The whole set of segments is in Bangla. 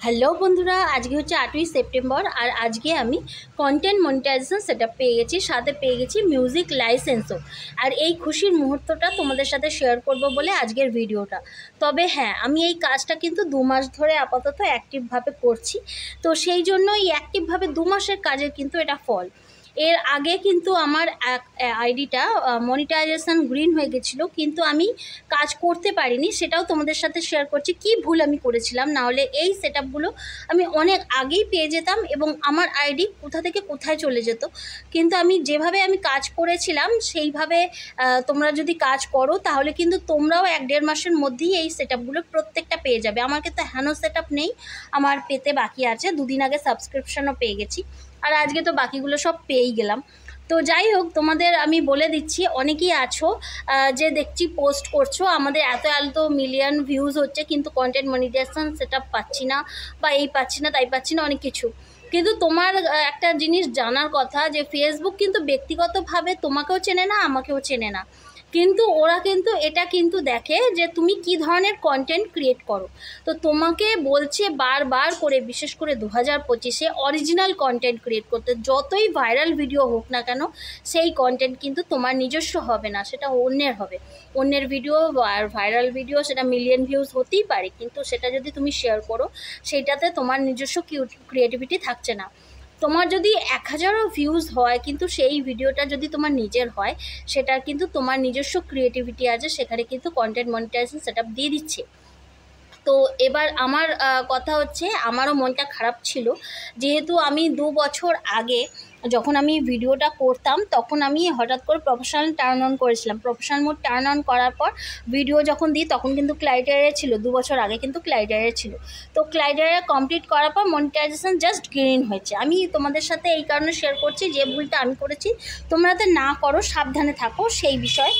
হ্যালো বন্ধুরা, আজকে হচ্ছে 8ই সেপ্টেম্বর। আর আজকে আমি কন্টেন্ট মনিটাইজেশন সেটআপ পেয়ে গেছি, সাথে পেয়ে গেছি মিউজিক লাইসেন্সও। আর এই খুশির মুহূর্তটা তোমাদের সাথে শেয়ার করব বলে আজকের ভিডিওটা। তবে হ্যাঁ, আমি এই কাজটা কিন্তু 2 মাস ধরে আপাতত অ্যাক্টিভভাবে করছি। তো সেই জন্য এই অ্যাক্টিভভাবে 2 মাসের কাজের কিন্তু এটা ফল। এর আগে কিন্তু আমার আইডিটা মনিটাইজেশন গ্রিন হয়ে গেছিলো, কিন্তু আমি কাজ করতে পারিনি। সেটাও তোমাদের সাথে শেয়ার করছি কি ভুল আমি করেছিলাম, নাহলে এই সেটআপগুলো আমি অনেক আগেই পেয়ে যেতাম এবং আমার আইডি কোথা থেকে কোথায় চলে যেত। কিন্তু আমি যেভাবে আমি কাজ করেছিলাম সেইভাবে তোমরা যদি কাজ করো তাহলে কিন্তু তোমরাও 1-1.5 মাসের মধ্যেই এই সেটআপগুলো প্রত্যেকটা পেয়ে যাবে। আমার কিন্তু হ্যানো সেটআপ নেই, আমার পেতে বাকি আছে। 2 দিন আগে সাবস্ক্রিপশনও পেয়ে গেছি, আর আজকে তো বাকিগুলো সব পেয়েই গেলাম। তো যাই হোক, তোমাদের আমি বলে দিচ্ছি, অনেকেই আছো যে দেখছি পোস্ট করছো, আমাদের এত এত মিলিয়ন ভিউজ হচ্ছে কিন্তু কন্টেন্ট মনিটাইজেশন সেটআপ পাচ্ছি না, বা এই পাচ্ছি না তাই পাচ্ছি না, অনেক কিছু। কিন্তু তোমার একটা জিনিস জানার কথা, যে ফেসবুক কিন্তু ব্যক্তিগতভাবে তোমাকেও চেনে না, আমাকেও চেনে না, কিন্তু ওরা কিন্তু এটা কিন্তু দেখে যে তুমি কি ধরনের কন্টেন্ট ক্রিয়েট করো। তো তোমাকে বলছে বারবার করে, বিশেষ করে 2025-এ অরিজিনাল কন্টেন্ট ক্রিয়েট করতে। যতই ভাইরাল ভিডিও হোক না কেন, সেই কন্টেন্ট কিন্তু তোমার নিজস্ব হবে না, সেটা অন্যের হবে। অন্যের ভিডিও আর ভাইরাল ভিডিও, সেটা মিলিয়ন ভিউজ হতেই পারে, কিন্তু সেটা যদি তুমি শেয়ার করো সেইটাতে তোমার নিজস্ব ক্রিয়েটিভিটি থাকছে না। তোমার যদি 1000ও ভিউজ হয়, কিন্তু সেই ভিডিওটা যদি তোমার নিজের হয়, সেটার কিন্তু তোমার নিজস্ব ক্রিয়েটিভিটি আছে, সেখানে কিন্তু কন্টেন্ট মনিটাইজেশন সেটআপ দিয়ে দিচ্ছে। তো এবার আমার কথা হচ্ছে, আমারও মনটা খারাপ ছিল, যেহেতু আমি 2 বছর আগে যখন আমি ভিডিওটা করতাম, তখন আমি হঠাৎ করে প্রফেশনাল টার্ন অন করেছিলাম। প্রফেশনাল মোড টার্ন অন করার পর ভিডিও যখন দিই, তখন কিন্তু ক্রাইটেরিয়া ছিল, 2 বছর আগে কিন্তু ক্রাইটেরিয়া ছিল। তো ক্রাইটেরিয়া কমপ্লিট করার পর মনিটাইজেশন জাস্ট গ্রিন হয়েছে। আমি তোমাদের সাথে এই কারণে শেয়ার করছি, যে ভুলটা আমি করেছি তোমরা যাতে না করো, সাবধানে থাকো সেই বিষয়ে।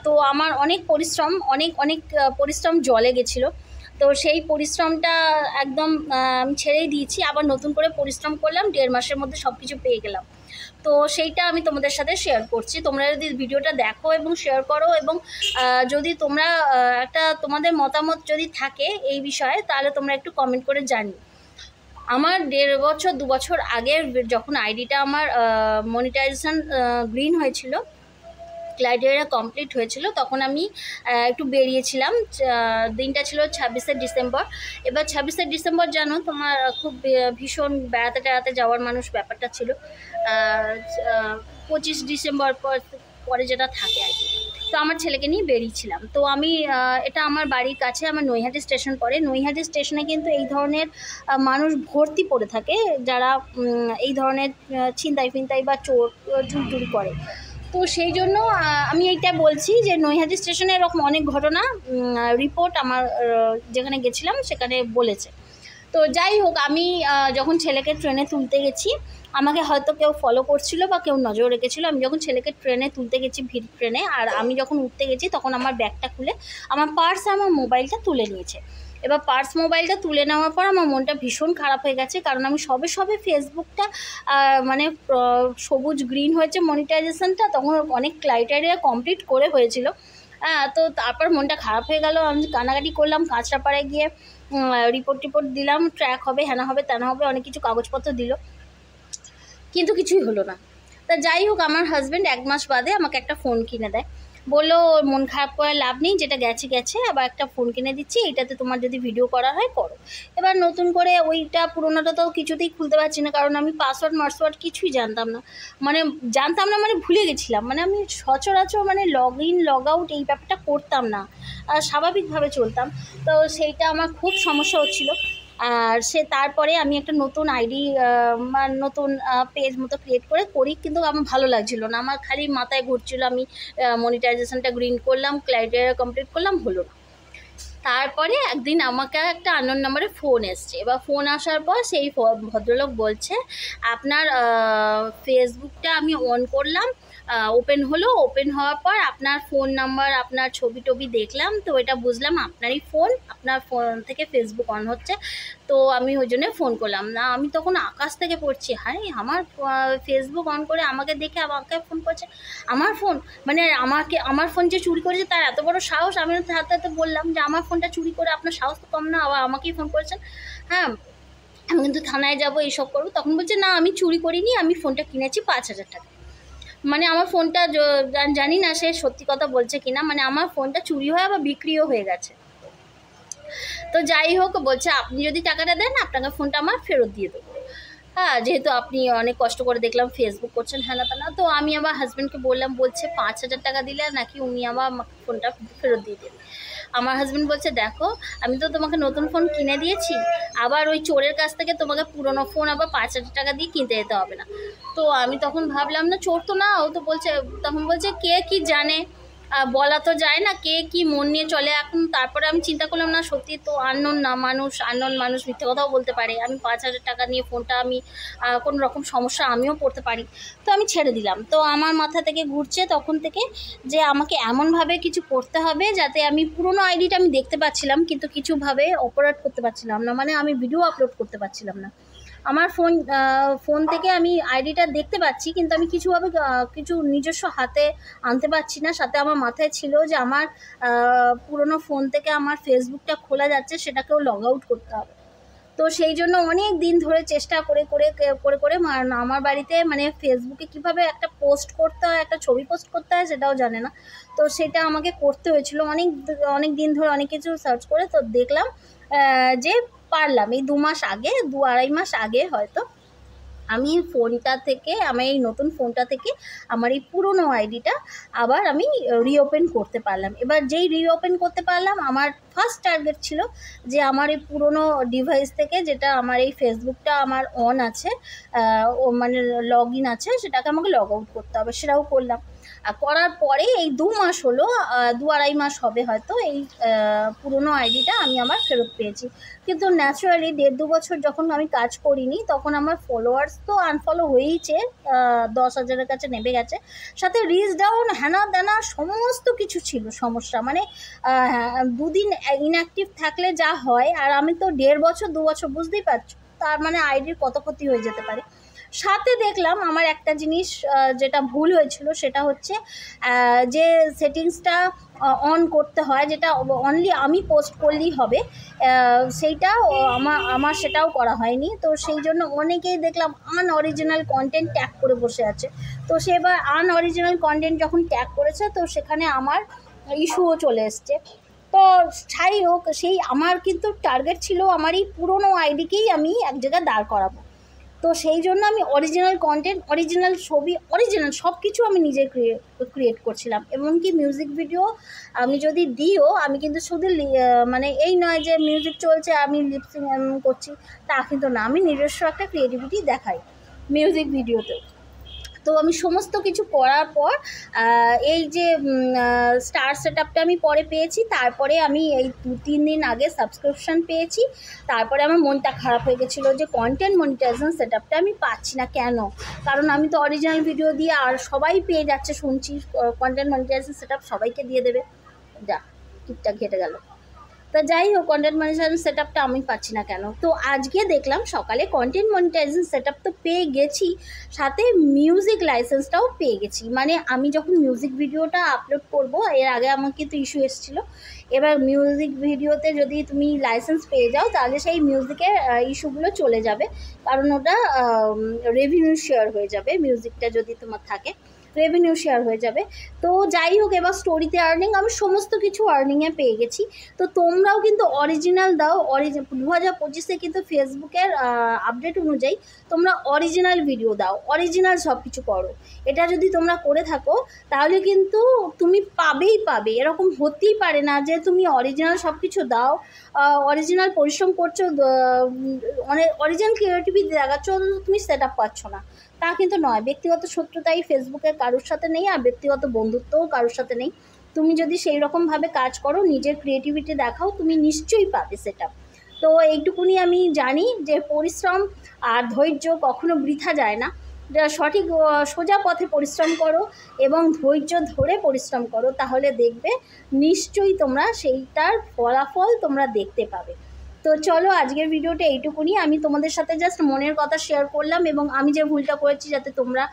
তো আমার অনেক পরিশ্রম, অনেক অনেক পরিশ্রম জলে গেছিলো। তো সেই পরিশ্রমটা একদম আমি ছেড়েই দিয়েছি, আবার নতুন করে পরিশ্রম করলাম, 1.5 মাসের মধ্যে সব কিছু পেয়ে গেলাম। তো সেইটা আমি তোমাদের সাথে শেয়ার করছি। তোমরা যদি ভিডিওটা দেখো এবং শেয়ার করো, এবং যদি তোমরা একটা তোমাদের মতামত যদি থাকে এই বিষয়ে, তাহলে তোমরা একটু কমেন্ট করে জানিও। আমার 1.5 বছর 2 বছর আগের যখন আইডিটা আমার মনিটাইজেশন গ্রিন হয়েছিল, ক্রাইটেরিয়া কমপ্লিট হয়েছিল, তখন আমি একটু বেরিয়েছিলাম। দিনটা ছিল 26শে ডিসেম্বর। এবার 26শে ডিসেম্বর জানো, তোমার খুব ভীষণ বেড়াতে টেড়াতে যাওয়ার মানুষ ব্যাপারটা ছিল। 25 ডিসেম্বর পরে যেটা থাকে আর কি। তো আমার ছেলেকে নিয়ে বেরিয়েছিলাম। তো আমি এটা আমার বাড়ির কাছে, আমার নৈহাটি স্টেশন পড়ে। নৈহাটি স্টেশনে কিন্তু এই ধরনের মানুষ ভর্তি পড়ে থাকে, যারা এই ধরনের ছিনতাই ফিনতাই বা চোর চুরি করে। তো সেই জন্য আমি এইটা বলছি যে নৈহাটি স্টেশনে এরকম অনেক ঘটনা রিপোর্ট আমার যেখানে গেছিলাম সেখানে বলেছে। তো যাই হোক, আমি যখন ছেলেকে ট্রেনে তুলতে গেছি, আমাকে হয়তো কেউ ফলো করছিল বা কেউ নজর রেখেছিল। আমি যখন ছেলেকে ট্রেনে তুলতে গেছি, ভিড় ট্রেনে, আর আমি যখন উঠতে গেছি, তখন আমার ব্যাগটা খুলে আমার পার্স, আমার মোবাইলটা তুলে নিয়েছে। এবার পার্স মোবাইলটা তুলে নেওয়ার পর আমার মনটা ভীষণ খারাপ হয়ে গেছে, কারণ আমি সবে সবে ফেসবুকটা মানে সবুজ গ্রিন হয়েছে মনিটাইজেশনটা, তখন অনেক ক্রাইটেরিয়া কমপ্লিট করে হয়েছিল। তো তারপর মনটা খারাপ হয়ে গেল, আমি কানাকাটি করলাম, কাঁচরাপাড়ায় গিয়ে রিপোর্ট দিলাম, ট্র্যাক হবে, হ্যানা হবে, তেনা হবে, অনেক কিছু কাগজপত্র দিল, কিন্তু কিছুই হলো না। তা যাই হোক, আমার হাজব্যান্ড 1 মাস বাদে আমাকে একটা ফোন কিনে দেয়। বললো মন খারাপ করে লাভ নেই, যেটা গেছে গেছে, আবার একটা ফোন কিনে দিচ্ছি, এইটাতে তোমার যদি ভিডিও করা হয় করো। এবার নতুন করে ওইটা, পুরোনোটা তো কিছুতেই খুলতে পারছি না, কারণ আমি পাসওয়ার্ড কিছুই জানতাম না। মানে ভুলে গেছিলাম। মানে আমি সচরাচর মানে লগ ইন লগ আউট এই ব্যাপারটা করতাম না, স্বাভাবিকভাবে চলতাম। তো সেইটা আমার খুব সমস্যা হচ্ছিলো। আর তারপরে আমি একটা নতুন আইডি নতুন পেজ মতো ক্রিয়েট করি, কিন্তু আমার ভালো লাগছিল না, আমার খালি মাথায় ঘুরছিল। আমি মনিটাইজেশনটা গ্রিন করলাম, ক্রাইটেরিয়া কমপ্লিট করলাম, হলো না। তারপরে একদিন আমাকে একটা আননোন নাম্বারে ফোন এসছে। এবার ফোন আসার পর সেই ভদ্রলোক বলছে, আপনার ফেসবুকটা আমি অন করলাম, ওপেন হলো, ওপেন হওয়ার পর আপনার ফোন নাম্বার, আপনার ছবি টবি দেখলাম, তো এটা বুঝলাম আপনারই ফোন, আপনার ফোন থেকে ফেসবুক অন হচ্ছে। তো আমি ওই জন্য ফোন করলাম না। আমি তখন আকাশ থেকে পড়ছি, হ্যাঁ আমার ফেসবুক অন করে আমাকে দেখে আমাকে ফোন করছে, আমার ফোন, মানে আমার ফোন যে চুরি করেছে তার এত বড় সাহস। আমি হাতে হাতে বললাম যে আমার ফোনটা চুরি করে আপনার সাহস তো কম না, আবার আমাকেই ফোন করেছেন। হ্যাঁ, আমি কিন্তু থানায় যাবো, এইসব করবো। তখন বলছে না আমি চুরি করিনি, আমি ফোনটা কিনেছি 5,000 টাকা। মানে আমার ফোনটা জানি না সে সত্যি কথা বলছে কিনা, মানে আমার ফোনটা চুরি হয়ে আবার বিক্রিও হয়ে গেছে। তো যাই হোক, বলছে আপনি যদি টাকাটা দেন আপনাকে ফোনটা আমার ফেরত দিয়ে দেবো। হ্যাঁ, যেহেতু আপনি অনেক কষ্ট করে দেখলাম ফেসবুক করছেন হ্যাঁ না তা না। তো আমি আমার হাজব্যান্ডকে বললাম, বলছে 5,000 টাকা দিলে নাকি উনি আমার ফোনটা ফেরত দিয়ে দেবে। আমার হাজব্যান্ড বলছে দেখো আমি তো তোমাকে নতুন ফোন কিনে দিয়েছি, আবার ওই চোরের কাছ থেকে তোমাকে পুরোনো ফোন আবার 5,000 টাকা দিয়ে কিনতে যেতে হবে না। তো আমি তখন ভাবলাম না চোর তো না, ও তো বলছে, তখন বলছে কে কি জানে, বলা তো যায় না কে কি মন নিয়ে চলে এখন। তারপরে আমি চিন্তা করলাম না সত্যি তো আননোন মানুষ মিথ্যে কথাও বলতে পারে। আমি 5,000 টাকা নিয়ে ফোনটা আমি কোনো রকম সমস্যা আমিও পড়তে পারি। তো আমি ছেড়ে দিলাম। তো আমার মাথা থেকে ঘুরছে তখন থেকে যে আমাকে এমনভাবে কিছু করতে হবে যাতে আমি পুরোনো আইডিটা আমি দেখতে পাচ্ছিলাম কিন্তু কিছুভাবে অপারেট করতে পারছিলাম না, মানে আমি ভিডিও আপলোড করতে পারছিলাম না। আমার ফোন থেকে আমি আইডিটা দেখতে পাচ্ছি কিন্তু আমি কিছুভাবে কিছু নিজস্ব হাতে আনতে পারছি না। সাথে আমার মাথায় ছিল যে আমার পুরোনো ফোন থেকে আমার ফেসবুকটা খোলা যাচ্ছে, সেটাকেও লগ আউট করতে হবে। তো সেই জন্য অনেক দিন ধরে চেষ্টা করে করে করে করে আমার বাড়িতে মানে ফেসবুকে কিভাবে একটা পোস্ট করতে হয়, একটা ছবি পোস্ট করতে হয় সেটাও জানে না। তো সেটা আমাকে করতে হয়েছিল অনেক দিন ধরে অনেক কিছু সার্চ করে। তো দেখলাম যে পারলাম এই 2 মাস আগে, 2-2.5 মাস আগে হয়তো আমি ফোনটা থেকে আমার এই নতুন ফোনটা থেকে আমার এই পুরনো আইডিটা আবার আমি রিওপেন করতে পারলাম। এবার যেই রিওপেন করতে পারলাম আমার ফার্স্ট টার্গেট ছিল যে আমার এই পুরনো ডিভাইস থেকে যেটা আমার এই ফেসবুকটা আমার অন আছে, ও মানে লগ ইন আছে, সেটাকে আমাকে লগ আউট করতে হবে। সেটাও করলাম। আর করার পরে এই 2 মাস হলো, 2-2.5 মাস হবে হয়তো, এই পুরনো আইডিটা আমি আমার ফেরত পেয়েছি। কিন্তু ন্যাচারালি 1.5-2 বছর যখন আমি কাজ করিনি তখন আমার ফলোয়ার্স তো আনফলো হয়েইছে, 10,000-এর কাছে নেমে গেছে। সাথে রিচ ডাউন হ্যানা দ্যানা সমস্ত কিছু ছিল সমস্যা। মানে 2 দিন ইনঅ্যাক্টিভ থাকলে যা হয়, আর আমি তো 1.5 বছর 2 বছর, বুঝতেই পারছো তার মানে আইডির কত ক্ষতি হয়ে যেতে পারে। সাথে দেখলাম আমার একটা জিনিস যেটা ভুল হয়েছিল সেটা হচ্ছে যে সেটিংসটা অন করতে হয়, যেটা অনলি আমি পোস্ট করলেই হবে, সেইটা আমার সেটাও করা হয়নি। তো সেই জন্য অনেকেই দেখলাম আনঅরিজিনাল কন্টেন্ট ট্যাগ করে বসে আছে। তো সে এবার আনঅরিজিনাল কন্টেন্ট যখন ট্যাগ করেছে তো সেখানে আমার ইস্যুও চলে এসছে। তো যাই হোক, সেই আমার কিন্তু টার্গেট ছিল আমার এই পুরোনো আইডিকেই আমি এক জায়গায় দাঁড় করাবো। তো সেই জন্য আমি অরিজিনাল কন্টেন্ট, অরিজিনাল ছবি, অরিজিনাল সব কিছু আমি নিজে ক্রিয়েট করছিলাম। এমনকি মিউজিক ভিডিও আমি যদি দিও, আমি কিন্তু শুধু মানে এই নয় যে মিউজিক চলছে আমি লিপসিং করছি, তা কিন্তু না, আমি নিজস্ব একটা ক্রিয়েটিভিটি দেখাই মিউজিক ভিডিওতে। তো আমি সমস্ত কিছু করার পর এই যে স্টার সেটআপটা আমি পরে পেয়েছি, তারপরে আমি এই 2-3 দিন আগে সাবস্ক্রিপশান পেয়েছি। তারপরে আমার মনটা খারাপ হয়ে গেছিলো যে কন্টেন্ট মনিটাইজেশন সেটআপটা আমি পাচ্ছি না কেন, কারণ আমি তো অরিজিনাল ভিডিও দিয়ে আর সবাই পেয়ে যাচ্ছে শুনছি, কন্টেন্ট মনিটাইজেশন সেটআপ সবাইকে দিয়ে দেবে, যা ঠিকঠাক ঘেটে গেল। তা যাই হোক, কন্টেন্ট মনিটাইজেশন সেটআপটা আমি পাচ্ছি না কেন। তো আজকে দেখলাম সকালে কন্টেন্ট মনিটাইজেশন সেটআপ তো পেয়ে গেছি, সাথে মিউজিক লাইসেন্সটাও পেয়ে গেছি। মানে আমি যখন মিউজিক ভিডিওটা আপলোড করব, এর আগে আমার কিন্তু ইস্যু এসেছিলো, এবার মিউজিক ভিডিওতে যদি তুমি লাইসেন্স পেয়ে যাও তাহলে সেই মিউজিকের ইস্যুগুলো চলে যাবে, কারণ ওটা রেভিনিউ শেয়ার হয়ে যাবে। মিউজিকটা যদি তোমার থাকে রেভিনিউ শেয়ার হয়ে যাবে। তো যাই হোক, এবার স্টোরিতে আর্নিং, আমি সমস্ত কিছু আর্নিংয়ে পেয়ে গেছি। তো তোমরাও কিন্তু অরিজিনাল দাও, 2025-এ কিন্তু ফেসবুকের আপডেট অনুযায়ী তোমরা অরিজিনাল ভিডিও দাও, অরিজিনাল সব কিছু করো। এটা যদি তোমরা করে থাকো তাহলে কিন্তু তুমি পাবে। এরকম হতেই পারে না যে তুমি অরিজিনাল সব কিছু দাও, অরিজিনাল পরিশ্রম করছো, অরিজিনাল ক্রিয়েটিভিটি দেখাচ্ছ, তুমি সেট আপ পাচ্ছ না, তা কিন্তু নয়। ব্যক্তিগত শত্রুতাই ফেসবুকে কারোর সাথে নেই, আর ব্যক্তিগত বন্ধুত্বও কারোর সাথে নেই। তুমি যদি সেই রকমভাবে কাজ করো, নিজের ক্রিয়েটিভিটি দেখাও, তুমি নিশ্চয়ই পাবে সেটা। তো এইটুকুনি আমি জানি যে পরিশ্রম আর ধৈর্য কখনো বৃথা যায় না। সঠিক সোজা পথে পরিশ্রম করো এবং ধৈর্য ধরে পরিশ্রম করো, তাহলে দেখবে নিশ্চয়ই তোমরা সেইটার ফলাফল তোমরা দেখতে পাবে। তো চলো, আজকের ভিডিওটা এইটুকুনি। আমি তোমাদের সাথে জাস্ট মনের কথা শেয়ার করলাম, এবং আমি যে ভুলটা করেছি যাতে তোমরা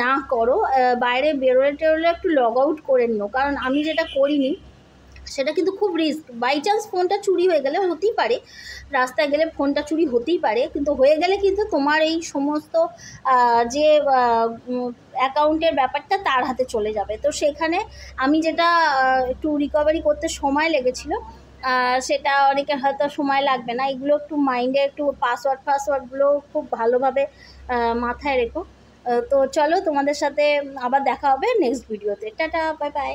না করো, বাইরে বেরোলে টেরোলে একটু লগ আউট করে নিও, কারণ আমি যেটা করিনি সেটা কিন্তু খুব রিস্ক। বাই চান্স ফোনটা চুরি হয়ে গেলে, হতেই পারে, রাস্তায় গেলে ফোনটা চুরি হতেই পারে, কিন্তু হয়ে গেলে কিন্তু তোমার এই সমস্ত যে অ্যাকাউন্টের ব্যাপারটা তার হাতে চলে যাবে। তো সেখানে আমি যেটা একটু রিকভারি করতে সময় লেগেছিলো, সেটা অনেকের হয়তো সময় লাগবে না। এগুলো একটু মাইন্ডে, একটু পাসওয়ার্ডগুলো খুব ভালোভাবে মাথায় রেখো। তো চলো, তোমাদের সাথে আবার দেখা হবে নেক্সট ভিডিওতে। Tata, bye bye.